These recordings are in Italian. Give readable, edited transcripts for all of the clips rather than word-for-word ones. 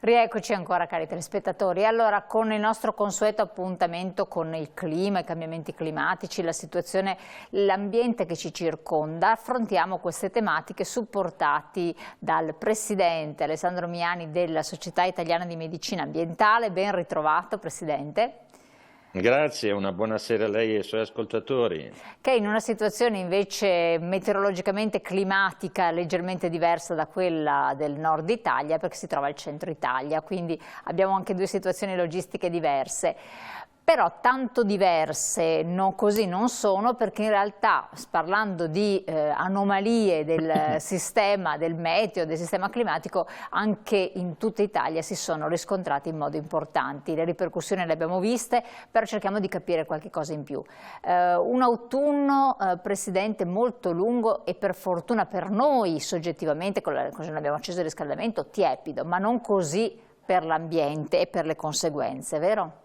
Rieccoci ancora, cari telespettatori. Allora, con il nostro consueto appuntamento con il clima, i cambiamenti climatici, la situazione, l'ambiente che ci circonda, affrontiamo queste tematiche supportati dal presidente Alessandro Miani della Società Italiana di Medicina Ambientale. Ben ritrovato, Presidente. Grazie, una buonasera a lei e ai suoi ascoltatori. Che in una situazione invece meteorologicamente climatica leggermente diversa da quella del nord Italia, perché si trova al centro Italia, quindi abbiamo anche due situazioni logistiche diverse. Però tanto diverse così non sono, perché in realtà, parlando di anomalie del sistema, del meteo, del sistema climatico, anche in tutta Italia si sono riscontrate in modo importante. Le ripercussioni le abbiamo viste, però cerchiamo di capire qualche cosa in più. Un autunno, Presidente, molto lungo e per fortuna per noi soggettivamente, così non abbiamo acceso il riscaldamento, tiepido, ma non così per l'ambiente e per le conseguenze, vero?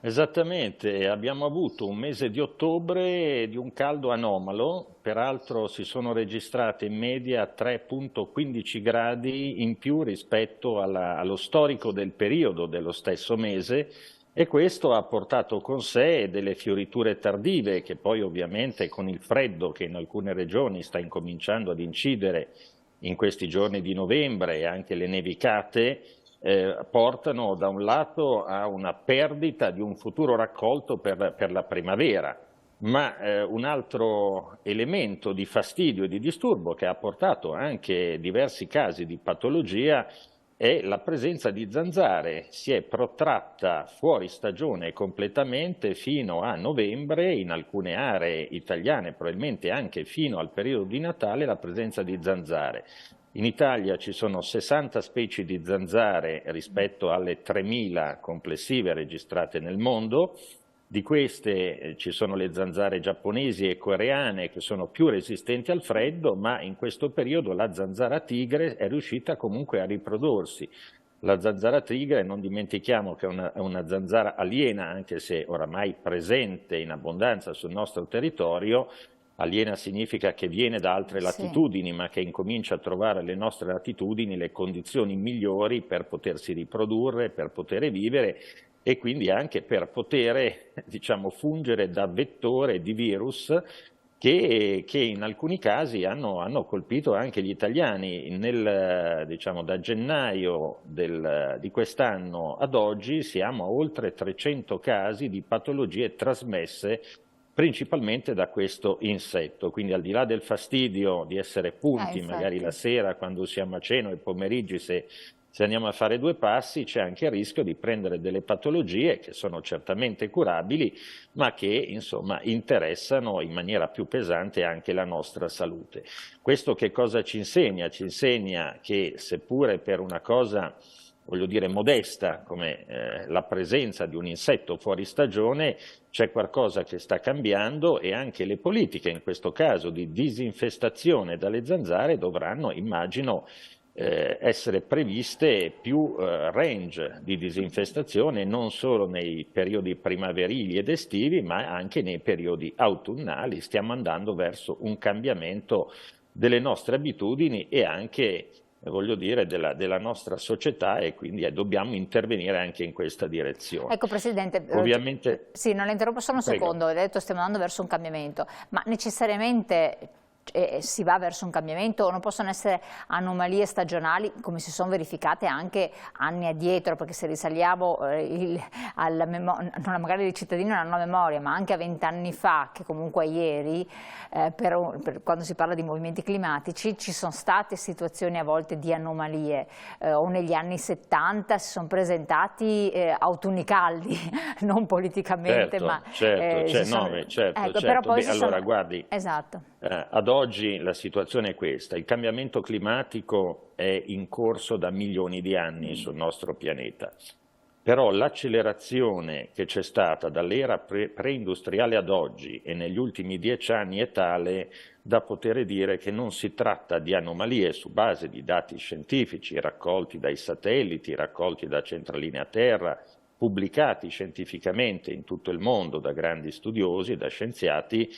Esattamente, abbiamo avuto un mese di ottobre di un caldo anomalo, peraltro si sono registrate in media 3,15 gradi in più rispetto allo storico del periodo dello stesso mese, e questo ha portato con sé delle fioriture tardive che poi ovviamente con il freddo che in alcune regioni sta incominciando ad incidere in questi giorni di novembre e anche le nevicate, portano da un lato a una perdita di un futuro raccolto per la primavera, ma un altro elemento di fastidio e di disturbo che ha portato anche diversi casi di patologia è la presenza di zanzare. Si è protratta fuori stagione completamente fino a novembre, in alcune aree italiane probabilmente anche fino al periodo di Natale, la presenza di zanzare. In Italia ci sono 60 specie di zanzare rispetto alle 3.000 complessive registrate nel mondo. Di queste ci sono le zanzare giapponesi e coreane che sono più resistenti al freddo, ma in questo periodo la zanzara tigre è riuscita comunque a riprodursi. La zanzara tigre, non dimentichiamo che è una zanzara aliena, anche se oramai presente in abbondanza sul nostro territorio. Aliena significa che viene da altre latitudini, ma che incomincia a trovare alle nostre latitudini le condizioni migliori per potersi riprodurre, per poter vivere e quindi anche per poter, diciamo, fungere da vettore di virus che in alcuni casi hanno colpito anche gli italiani. Diciamo, da gennaio di quest'anno ad oggi siamo a oltre 300 casi di patologie trasmesse principalmente da questo insetto, quindi al di là del fastidio di essere punti magari la sera quando siamo a cena o i pomeriggi se andiamo a fare due passi, c'è anche il rischio di prendere delle patologie che sono certamente curabili ma che insomma interessano in maniera più pesante anche la nostra salute. Questo che cosa ci insegna? Ci insegna che seppure per una cosa voglio dire modesta come la presenza di un insetto fuori stagione, c'è qualcosa che sta cambiando e anche le politiche, in questo caso di disinfestazione dalle zanzare, dovranno, immagino, essere previste più range di disinfestazione, non solo nei periodi primaverili ed estivi, ma anche nei periodi autunnali. Stiamo andando verso un cambiamento delle nostre abitudini e anche voglio dire, della nostra società e quindi dobbiamo intervenire anche in questa direzione. Ecco Presidente, ovviamente... Sì, non la interrompo solo un secondo, ho detto stiamo andando verso un cambiamento, ma necessariamente si va verso un cambiamento o non possono essere anomalie stagionali come si sono verificate anche anni addietro, perché se risaliamo magari i cittadini non hanno memoria, ma anche a 20 anni fa, che comunque ieri, quando si parla di movimenti climatici, ci sono state situazioni a volte di anomalie, o negli anni 70 si sono presentati autunni caldi, non politicamente, certo, ma... certo. Però poi allora, guardi, esatto. Ad oggi la situazione è questa: il cambiamento climatico è in corso da milioni di anni sul nostro pianeta, però l'accelerazione che c'è stata dall'era preindustriale ad oggi e negli ultimi 10 anni è tale da poter dire che non si tratta di anomalie su base di dati scientifici raccolti dai satelliti, raccolti da centraline a terra, pubblicati scientificamente in tutto il mondo da grandi studiosi, da scienziati.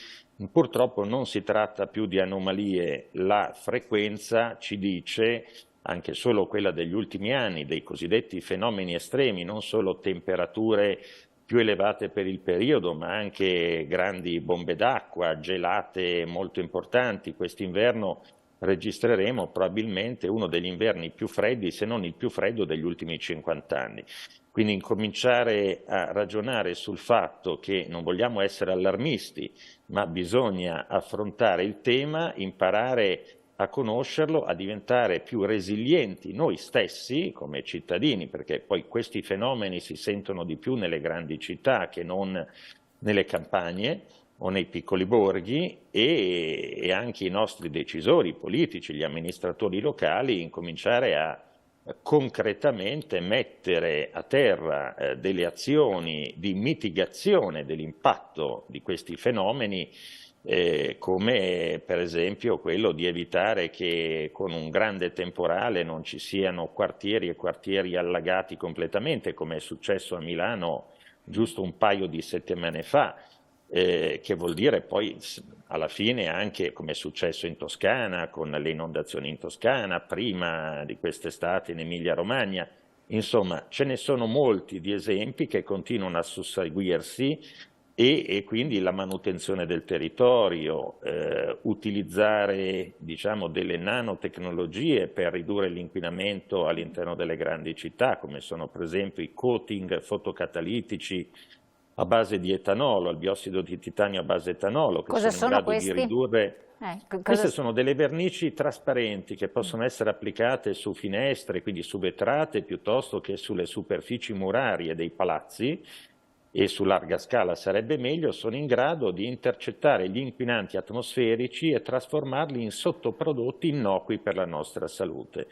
Purtroppo non si tratta più di anomalie, la frequenza ci dice anche solo quella degli ultimi anni, dei cosiddetti fenomeni estremi, non solo temperature più elevate per il periodo, ma anche grandi bombe d'acqua, gelate molto importanti. Quest'inverno registreremo probabilmente uno degli inverni più freddi, se non il più freddo degli ultimi 50 anni. Quindi incominciare a ragionare sul fatto che non vogliamo essere allarmisti, ma bisogna affrontare il tema, imparare a conoscerlo, a diventare più resilienti noi stessi come cittadini, perché poi questi fenomeni si sentono di più nelle grandi città che non nelle campagne o nei piccoli borghi, e anche i nostri decisori politici, gli amministratori locali, incominciare a concretamente mettere a terra delle azioni di mitigazione dell'impatto di questi fenomeni, come per esempio quello di evitare che con un grande temporale non ci siano quartieri e quartieri allagati completamente, come è successo a Milano giusto un paio di settimane fa, che vuol dire poi alla fine anche come è successo in Toscana, con le inondazioni in Toscana, prima di quest'estate in Emilia-Romagna. Insomma, ce ne sono molti di esempi che continuano a susseguirsi, e quindi la manutenzione del territorio, utilizzare diciamo, delle nanotecnologie per ridurre l'inquinamento all'interno delle grandi città, come sono per esempio i coating fotocatalitici a base di etanolo, al biossido di titanio a base etanolo, che Cosa sono in grado questi? di ridurre. Queste sono delle vernici trasparenti che possono essere applicate su finestre, quindi su vetrate, piuttosto che sulle superfici murarie dei palazzi, e su larga scala sarebbe meglio. Sono in grado di intercettare gli inquinanti atmosferici e trasformarli in sottoprodotti innocui per la nostra salute.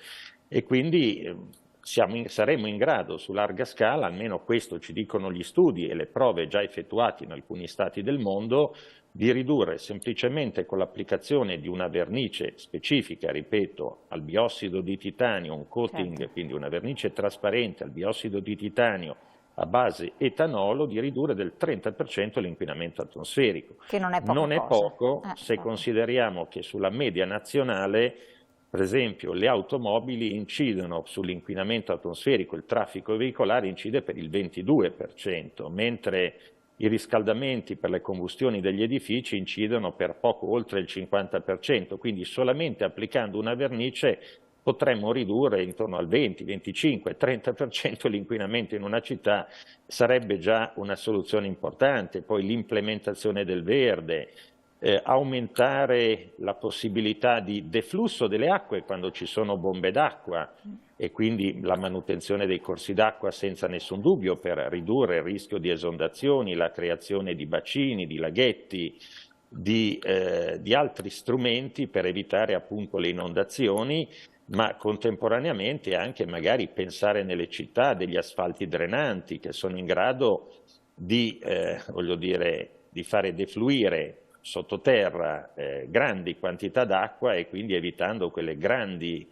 E quindi saremo in grado su larga scala, almeno questo ci dicono gli studi e le prove già effettuate in alcuni stati del mondo, di ridurre semplicemente con l'applicazione di una vernice specifica, ripeto, al biossido di titanio, un coating, certo, quindi una vernice trasparente al biossido di titanio a base etanolo, di ridurre del 30% l'inquinamento atmosferico. Che non è poco. Non è poco se consideriamo che sulla media nazionale, per esempio, le automobili incidono sull'inquinamento atmosferico, il traffico veicolare incide per il 22%, mentre i riscaldamenti per le combustioni degli edifici incidono per poco oltre il 50%, quindi solamente applicando una vernice potremmo ridurre intorno al 20, 25, 30% l'inquinamento in una città. Sarebbe già una soluzione importante. Poi l'implementazione del verde, aumentare la possibilità di deflusso delle acque quando ci sono bombe d'acqua, e quindi la manutenzione dei corsi d'acqua senza nessun dubbio per ridurre il rischio di esondazioni, la creazione di bacini, di laghetti, di altri strumenti per evitare appunto le inondazioni, ma contemporaneamente anche magari pensare nelle città degli asfalti drenanti che sono in grado di, voglio dire, di fare defluire sottoterra grandi quantità d'acqua, e quindi evitando quelle grandi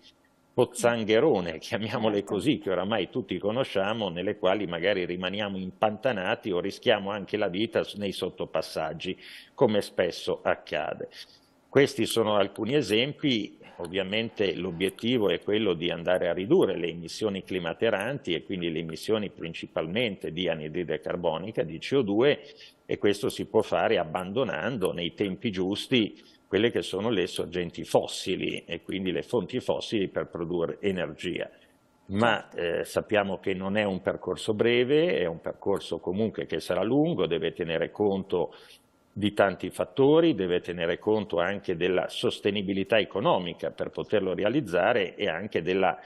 pozzangherone, chiamiamole così, che oramai tutti conosciamo, nelle quali magari rimaniamo impantanati o rischiamo anche la vita nei sottopassaggi, come spesso accade. Questi sono alcuni esempi. Ovviamente l'obiettivo è quello di andare a ridurre le emissioni climateranti, e quindi le emissioni principalmente di anidride carbonica, di CO2, e questo si può fare abbandonando nei tempi giusti quelle che sono le sorgenti fossili e quindi le fonti fossili per produrre energia. Ma sappiamo che non è un percorso breve, è un percorso comunque che sarà lungo, deve tenere conto di tanti fattori, deve tenere conto anche della sostenibilità economica per poterlo realizzare, e anche della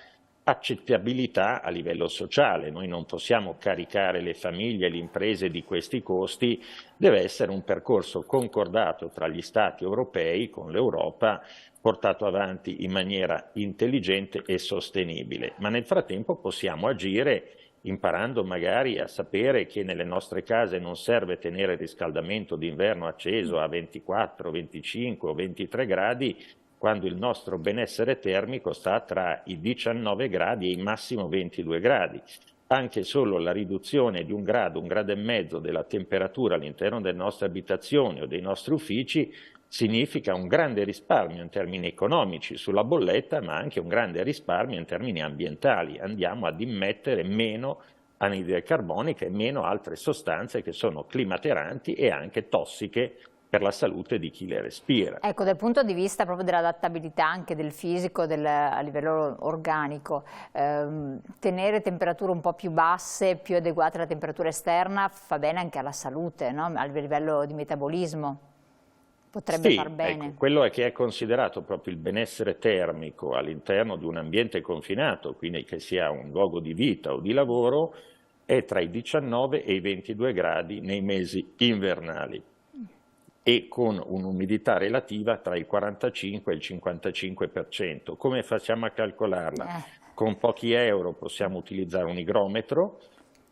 accettabilità a livello sociale. Noi non possiamo caricare le famiglie e le imprese di questi costi, deve essere un percorso concordato tra gli Stati europei con l'Europa, portato avanti in maniera intelligente e sostenibile. Ma nel frattempo possiamo agire imparando magari a sapere che nelle nostre case non serve tenere il riscaldamento d'inverno acceso a 24, 25 o 23 gradi, quando il nostro benessere termico sta tra i 19 gradi e i massimo 22 gradi. Anche solo la riduzione di un grado e mezzo della temperatura all'interno delle nostre abitazioni o dei nostri uffici significa un grande risparmio in termini economici sulla bolletta, ma anche un grande risparmio in termini ambientali. Andiamo ad immettere meno anidride carbonica e meno altre sostanze che sono climateranti e anche tossiche per la salute di chi le respira. Ecco, dal punto di vista proprio dell'adattabilità anche del fisico, a livello organico, tenere temperature un po' più basse, più adeguate alla temperatura esterna, fa bene anche alla salute, no? A livello di metabolismo. Potrebbe far bene. Ecco, quello è che è considerato proprio il benessere termico all'interno di un ambiente confinato, quindi che sia un luogo di vita o di lavoro, è tra i 19 e i 22 gradi nei mesi invernali e con un'umidità relativa tra il 45 e il 55%. Come facciamo a calcolarla? Con pochi euro possiamo utilizzare un igrometro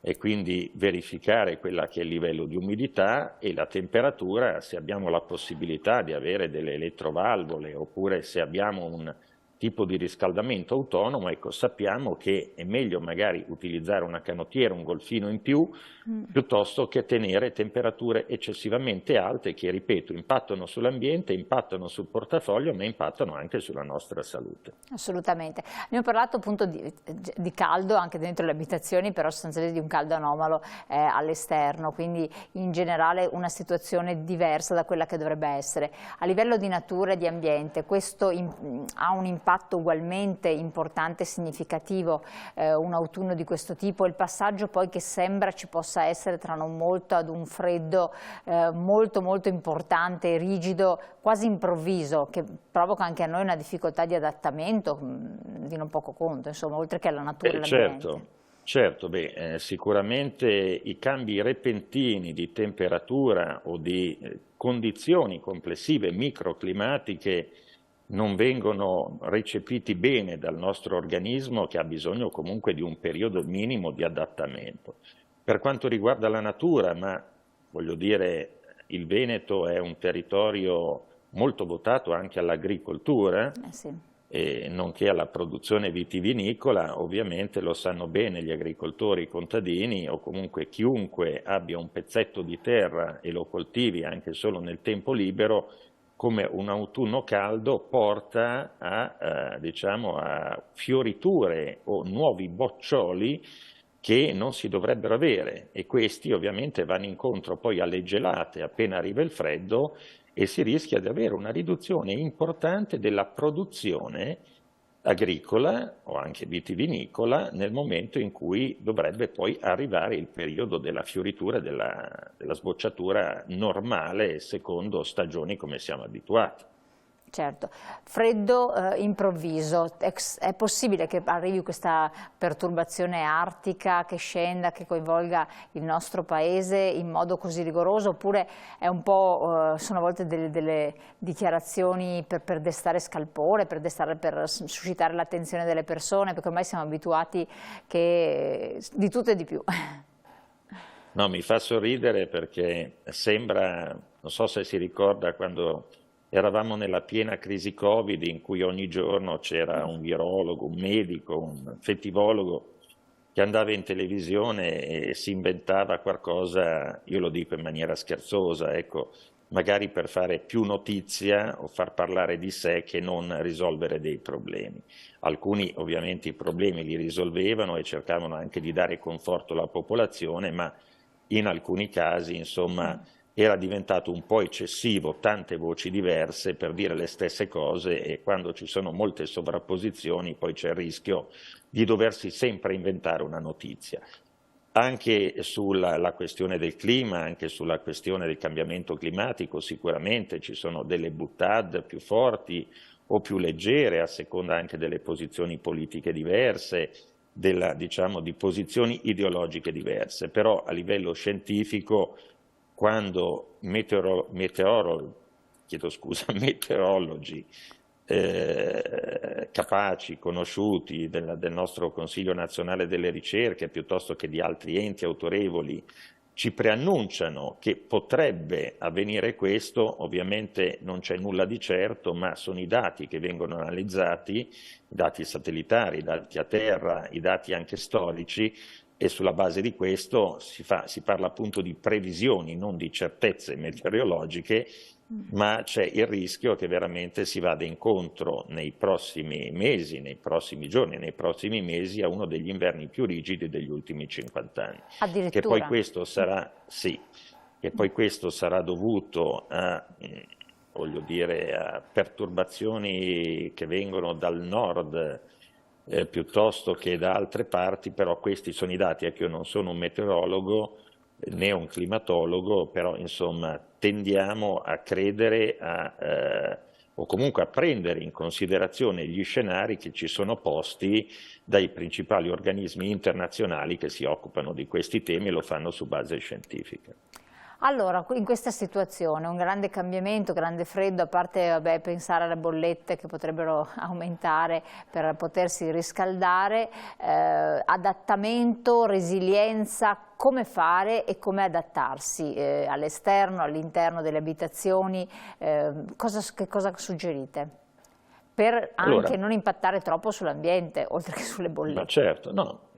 e quindi verificare quella che è il livello di umidità e la temperatura, se abbiamo la possibilità di avere delle elettrovalvole oppure se abbiamo un tipo di riscaldamento autonomo, ecco, sappiamo che è meglio magari utilizzare una canottiera, un golfino in più, piuttosto che tenere temperature eccessivamente alte che, ripeto, impattano sull'ambiente, impattano sul portafoglio, ma impattano anche sulla nostra salute. Assolutamente. Abbiamo parlato appunto di caldo anche dentro le abitazioni, però sostanzialmente di un caldo anomalo all'esterno, quindi in generale una situazione diversa da quella che dovrebbe essere. A livello di natura e di ambiente, questo ha un impatto ugualmente importante e significativo, un autunno di questo tipo, il passaggio poi che sembra ci possa essere tra non molto ad un freddo molto molto importante, rigido, quasi improvviso, che provoca anche a noi una difficoltà di adattamento di non poco conto, insomma, oltre che alla natura e all'ambiente. Certo, sicuramente i cambi repentini di temperatura o di condizioni complessive microclimatiche non vengono recepiti bene dal nostro organismo, che ha bisogno comunque di un periodo minimo di adattamento. Per quanto riguarda la natura, ma voglio dire, il Veneto è un territorio molto votato anche all'agricoltura, nonché alla produzione vitivinicola, ovviamente lo sanno bene gli agricoltori, i contadini o comunque chiunque abbia un pezzetto di terra e lo coltivi anche solo nel tempo libero, come un autunno caldo porta a, diciamo, a fioriture o nuovi boccioli che non si dovrebbero avere, e questi ovviamente vanno incontro poi alle gelate appena arriva il freddo e si rischia di avere una riduzione importante della produzione agricola o anche vitivinicola nel momento in cui dovrebbe poi arrivare il periodo della fioritura, della sbocciatura normale secondo stagioni come siamo abituati. Certo, freddo improvviso, è possibile che arrivi questa perturbazione artica che scenda, che coinvolga il nostro paese in modo così rigoroso, oppure è un po', sono a volte delle dichiarazioni per destare scalpore, per suscitare l'attenzione delle persone, perché ormai siamo abituati di tutto e di più. No, mi fa sorridere perché sembra, non so se si ricorda quando eravamo nella piena crisi Covid in cui ogni giorno c'era un virologo, un medico, un infettivologo che andava in televisione e si inventava qualcosa, io lo dico in maniera scherzosa, ecco, magari per fare più notizia o far parlare di sé che non risolvere dei problemi. Alcuni ovviamente i problemi li risolvevano e cercavano anche di dare conforto alla popolazione, ma in alcuni casi, insomma, era diventato un po' eccessivo, tante voci diverse per dire le stesse cose, e quando ci sono molte sovrapposizioni poi c'è il rischio di doversi sempre inventare una notizia. Anche sulla questione del clima, anche sulla questione del cambiamento climatico sicuramente ci sono delle boutade più forti o più leggere a seconda anche delle posizioni politiche diverse, diciamo, di posizioni ideologiche diverse, però a livello scientifico quando meteorologi capaci, conosciuti del nostro Consiglio Nazionale delle Ricerche, piuttosto che di altri enti autorevoli, ci preannunciano che potrebbe avvenire questo, ovviamente non c'è nulla di certo, ma sono i dati che vengono analizzati, i dati satellitari, i dati a terra, i dati anche storici, e sulla base di questo si parla appunto di previsioni, non di certezze meteorologiche, ma c'è il rischio che veramente si vada incontro nei prossimi mesi, nei prossimi giorni, nei prossimi mesi a uno degli inverni più rigidi degli ultimi 50 anni. Che poi Addirittura. questo sarà, sì, che poi questo sarà dovuto a, voglio dire, a perturbazioni che vengono dal nord piuttosto che da altre parti, però questi sono i dati, io non sono un meteorologo né un climatologo, però insomma tendiamo a credere o comunque a prendere in considerazione gli scenari che ci sono posti dai principali organismi internazionali che si occupano di questi temi e lo fanno su base scientifica. Allora, in questa situazione, un grande cambiamento, grande freddo, a parte vabbè, pensare alle bollette che potrebbero aumentare per potersi riscaldare, adattamento, resilienza, come fare e come adattarsi all'esterno, all'interno delle abitazioni, che cosa suggerite? Per anche non impattare troppo sull'ambiente, oltre che sulle bollette. Ma certo, no,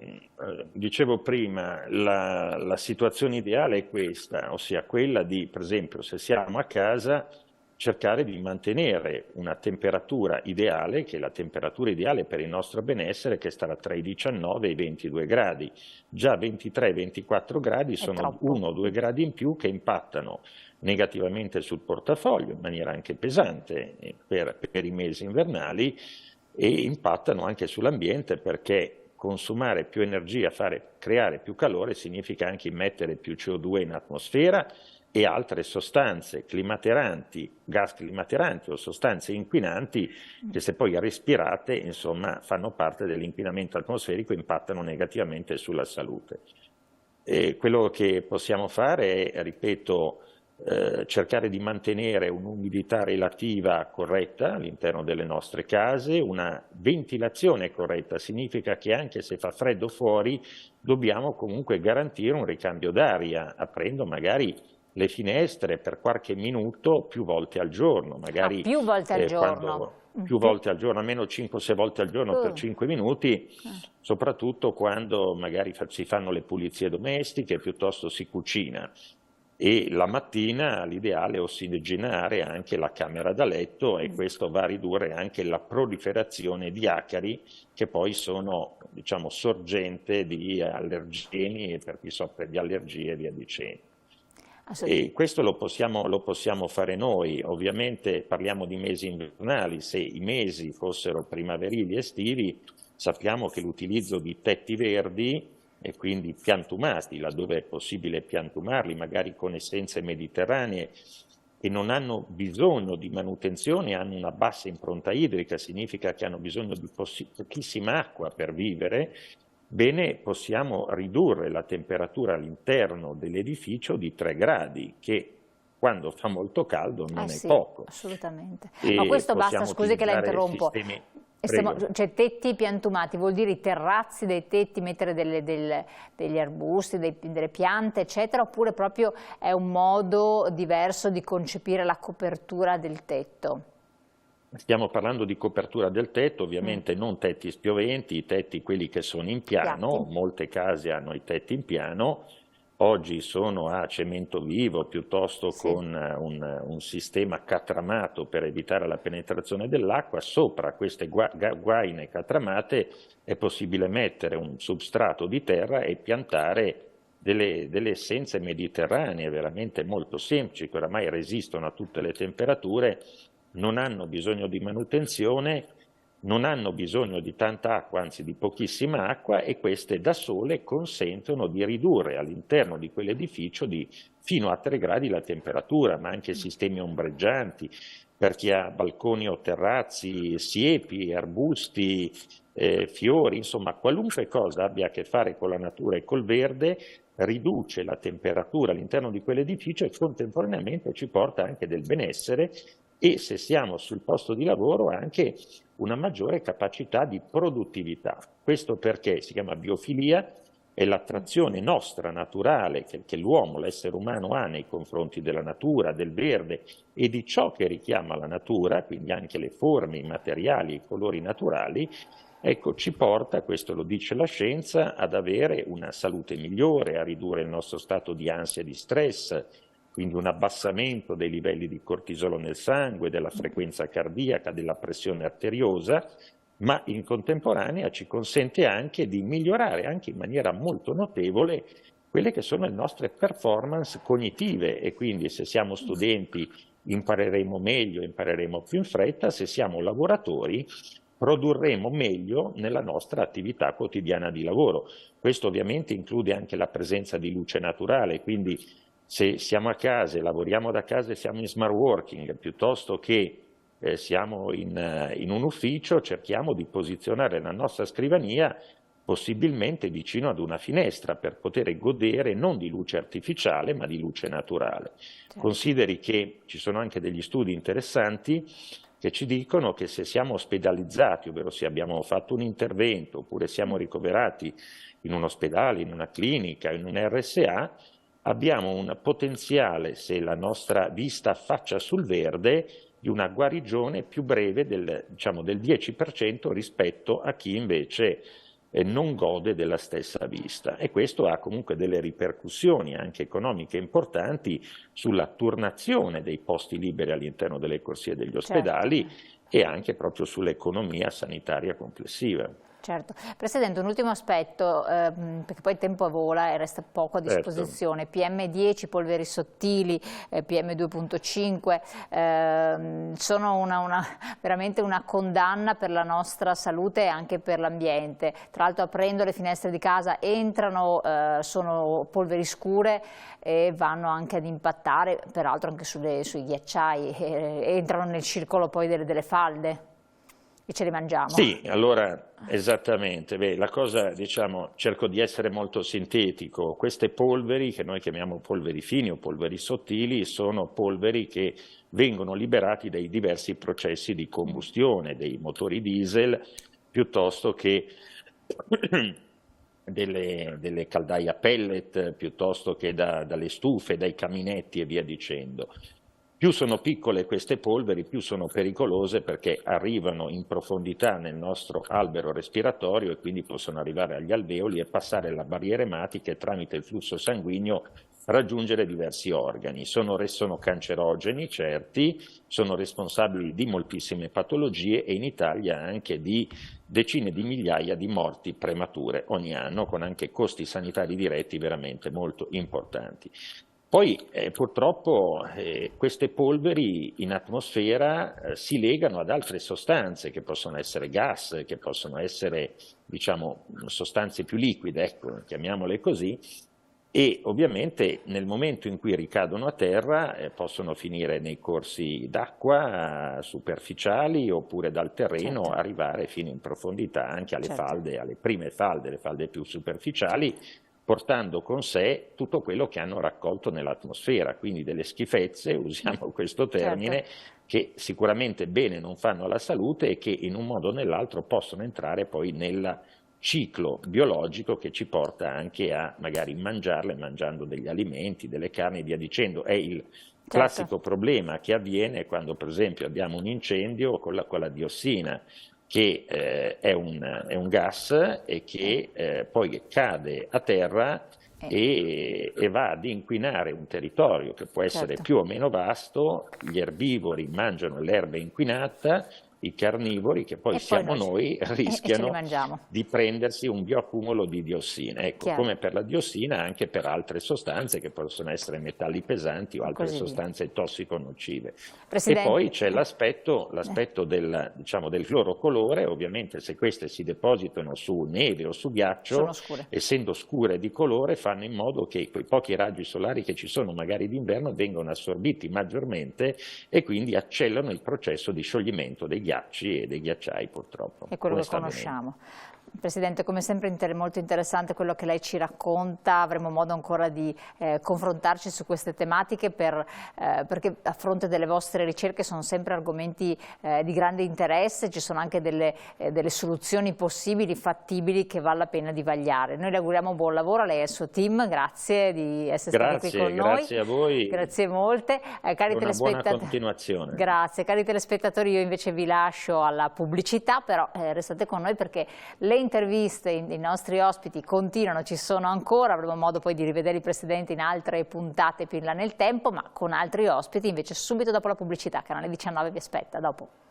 dicevo prima, la situazione ideale è questa, ossia quella di, per esempio, se siamo a casa, cercare di mantenere una temperatura ideale, che è la temperatura ideale per il nostro benessere, che starà tra i 19 e i 22 gradi. Già 23-24 gradi sono 1 o 2 gradi in più che impattano negativamente sul portafoglio in maniera anche pesante per i mesi invernali e impattano anche sull'ambiente perché consumare più energia, creare più calore significa anche immettere più CO2 in atmosfera e altre sostanze climateranti, gas climateranti o sostanze inquinanti che se poi respirate insomma fanno parte dell'inquinamento atmosferico e impattano negativamente sulla salute. E quello che possiamo fare è, ripeto, cercare di mantenere un'umidità relativa corretta all'interno delle nostre case, una ventilazione corretta, significa che anche se fa freddo fuori dobbiamo comunque garantire un ricambio d'aria, aprendo magari le finestre per qualche minuto più volte al giorno, magari più volte al giorno. Più volte al giorno, almeno 5-6 volte al giorno per 5 minuti, soprattutto quando magari si fanno le pulizie domestiche, piuttosto si cucina. E la mattina l'ideale è ossigenare anche la camera da letto e questo va a ridurre anche la proliferazione di acari che poi sono, diciamo, sorgente di allergeni e per chi soffre di allergie e via dicendo. E questo lo possiamo fare noi, ovviamente parliamo di mesi invernali, se i mesi fossero primaverili e estivi sappiamo che l'utilizzo di tetti verdi e quindi piantumati, laddove è possibile piantumarli, magari con essenze mediterranee, che non hanno bisogno di manutenzione, hanno una bassa impronta idrica, significa che hanno bisogno di pochissima acqua per vivere, bene, possiamo ridurre la temperatura all'interno dell'edificio di 3 gradi, che quando fa molto caldo non è poco. Assolutamente. E ma questo basta, scusi che la interrompo. Cioè tetti piantumati, vuol dire i terrazzi dei tetti, mettere degli arbusti, delle piante, eccetera, oppure proprio è un modo diverso di concepire la copertura del tetto? Stiamo parlando di copertura del tetto, ovviamente non tetti spioventi, i tetti quelli che sono in piano, molte case hanno i tetti in piano, oggi sono a cemento vivo piuttosto con un sistema catramato per evitare la penetrazione dell'acqua. Sopra queste guaine catramate è possibile mettere un substrato di terra e piantare delle essenze mediterranee veramente molto semplici, che oramai resistono a tutte le temperature, non hanno bisogno di manutenzione, non hanno bisogno di tanta acqua, anzi di pochissima acqua, e queste da sole consentono di ridurre all'interno di quell'edificio fino a 3 gradi la temperatura, ma anche sistemi ombreggianti, per chi ha balconi o terrazzi, siepi, arbusti, fiori, insomma qualunque cosa abbia a che fare con la natura e col verde, riduce la temperatura all'interno di quell'edificio e contemporaneamente ci porta anche del benessere e se siamo sul posto di lavoro anche una maggiore capacità di produttività. Questo perché si chiama biofilia, è l'attrazione nostra naturale che l'uomo, l'essere umano ha nei confronti della natura, del verde e di ciò che richiama la natura, quindi anche le forme, i materiali, i colori naturali, ecco, ci porta, questo lo dice la scienza, ad avere una salute migliore, a ridurre il nostro stato di ansia e di stress, quindi un abbassamento dei livelli di cortisolo nel sangue, della frequenza cardiaca, della pressione arteriosa, ma in contemporanea ci consente anche di migliorare anche in maniera molto notevole quelle che sono le nostre performance cognitive, e quindi se siamo studenti impareremo meglio, impareremo più in fretta, se siamo lavoratori produrremo meglio nella nostra attività quotidiana di lavoro. Questo ovviamente include anche la presenza di luce naturale, quindi se siamo a casa e lavoriamo da casa e siamo in smart working, piuttosto che siamo in un ufficio, cerchiamo di posizionare la nostra scrivania possibilmente vicino ad una finestra per poter godere non di luce artificiale ma di luce naturale. Certo. Consideri che ci sono anche degli studi interessanti che ci dicono che se siamo ospedalizzati, ovvero se abbiamo fatto un intervento oppure siamo ricoverati in un ospedale, in una clinica, in un RSA, abbiamo un potenziale, se la nostra vista affaccia sul verde, di una guarigione più breve del 10% rispetto a chi invece non gode della stessa vista, e questo ha comunque delle ripercussioni anche economiche importanti sulla turnazione dei posti liberi all'interno delle corsie degli ospedali, certo, e anche proprio sull'economia sanitaria complessiva. Certo. Presidente, un ultimo aspetto, perché poi il tempo vola e resta poco a disposizione. Certo. PM10, polveri sottili, PM2.5, sono veramente una condanna per la nostra salute e anche per l'ambiente. Tra l'altro, aprendo le finestre di casa entrano, sono polveri scure e vanno anche ad impattare, peraltro anche sui ghiacciai, entrano nel circolo poi delle falde. E ce li mangiamo. Sì, allora esattamente. Beh, la cosa, cerco di essere molto sintetico. Queste polveri, che noi chiamiamo polveri fini o polveri sottili, sono polveri che vengono liberati dai diversi processi di combustione dei motori diesel, piuttosto che delle caldaie a pellet, piuttosto che dalle stufe, dai caminetti e via dicendo. Più sono piccole queste polveri, più sono pericolose, perché arrivano in profondità nel nostro albero respiratorio e quindi possono arrivare agli alveoli e passare la barriera ematica e tramite il flusso sanguigno raggiungere diversi organi. Sono cancerogeni, certi, sono responsabili di moltissime patologie e in Italia anche di decine di migliaia di morti premature ogni anno, con anche costi sanitari diretti veramente molto importanti. Poi purtroppo queste polveri in atmosfera si legano ad altre sostanze, che possono essere gas, che possono essere sostanze più liquide, ecco, chiamiamole così, e ovviamente nel momento in cui ricadono a terra possono finire nei corsi d'acqua superficiali oppure dal terreno, certo, arrivare fino in profondità anche alle, certo, falde, alle prime falde, le falde più superficiali, portando con sé tutto quello che hanno raccolto nell'atmosfera, quindi delle schifezze, usiamo questo termine, certo, che sicuramente bene non fanno alla salute e che in un modo o nell'altro possono entrare poi nel ciclo biologico che ci porta anche a magari mangiarle, mangiando degli alimenti, delle carni e via dicendo. È il classico, certo, problema che avviene quando per esempio abbiamo un incendio con la diossina, che è un gas e che poi cade a terra e va ad inquinare un territorio che può essere, certo, più o meno vasto. Gli erbivori mangiano l'erba inquinata, i carnivori, che poi siamo noi, rischiano di prendersi un bioaccumulo di diossina. Ecco, chiaro, come per la diossina, anche per altre sostanze che possono essere metalli pesanti o altre sostanze tossico-nocive. E poi c'è l'aspetto del loro colore. Ovviamente se queste si depositano su neve o su ghiaccio, essendo scure di colore, fanno in modo che quei pochi raggi solari che ci sono magari d'inverno vengano assorbiti maggiormente e quindi accelerano il processo di scioglimento dei ghiacci e dei ghiacciai, purtroppo. È quello che conosciamo. Presidente, come sempre molto interessante quello che lei ci racconta, avremo modo ancora di confrontarci su queste tematiche perché a fronte delle vostre ricerche sono sempre argomenti di grande interesse, ci sono anche delle soluzioni possibili, fattibili, che vale la pena di vagliare. Noi le auguriamo buon lavoro a lei e al suo team, grazie di essere stati qui con noi. Grazie a voi. Grazie molte. Una buona continuazione. Grazie, cari telespettatori, io invece vi lascio lascio alla pubblicità, però restate con noi perché le interviste dei nostri ospiti continuano, ci sono ancora, avremo modo poi di rivedere i presidenti in altre puntate più in là nel tempo, ma con altri ospiti invece subito dopo la pubblicità. Canale 19 vi aspetta, dopo.